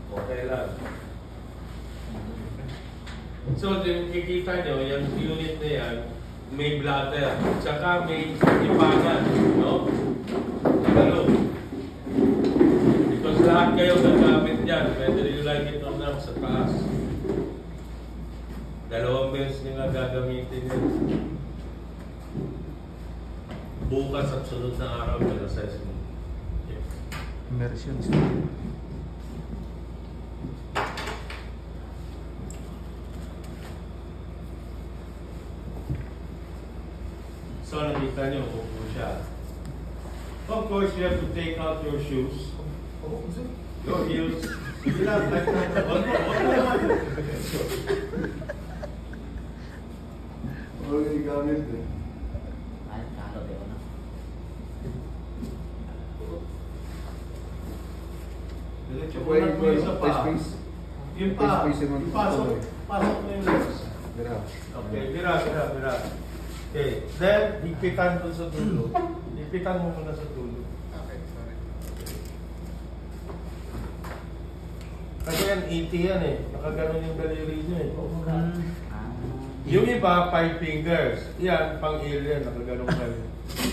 Okay lang. So, kikita nyo, yung unit na yan, may bladder, tsaka may ipangan, no? Hello. Because lahat kayo gagamit dyan, whether you like it or not, sa taas. Dalawang beses nyo nga gagamitin yun. Bukas at sunod na araw ng assessment. Yes. Immersion. So, nakita nyo, upo siya. Of course, you have to take out your shoes. Your heels. Sige lang, kahit na. Huwag naman. Huwag yung gamit eh. Ay, kalo tayo na. Diretso ko lang po yung isa pa. Yung pa. Pasok mo yung legs. Okay, bira. Okay, then, higpitan doon sa dulo. Higpitan mo muna sa dulo. Okay, sorry. Kasi yan, 80 yan eh. Nakaganon yung daliri nyo eh. Yung iba, 5 fingers. Yan, pang alien, nakaganon kayo.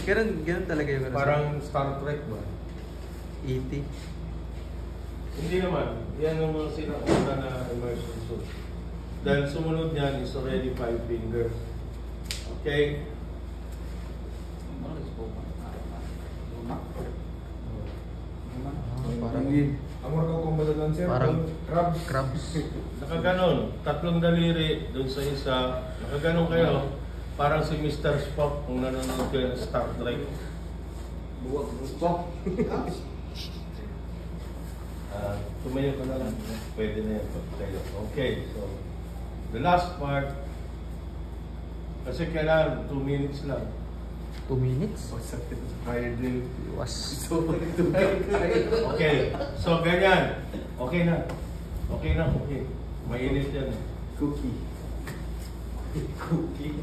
Ganun talaga yung Parang Star Trek ba? 80. Hindi naman. Yan yung mga sinauna na immersion suit. Dahil sumunod niyan is already 5 fingers. Okay? Parang crabs. Nakaganon. 3 daliri doon sa isa. Nakaganon kayo. Parang si Mr. Spock kung nanonood kayo ng Star Trek. Spock. Tumayo ka na lang. Pwede na yan pag kayo. Okay, so the last part. Kasi kailangan 2 minutes lang. 2 minutes? Tired din. Was. Okay, so ganyan. Okay na. Okay. Mainit yan. Cookie. Cookie.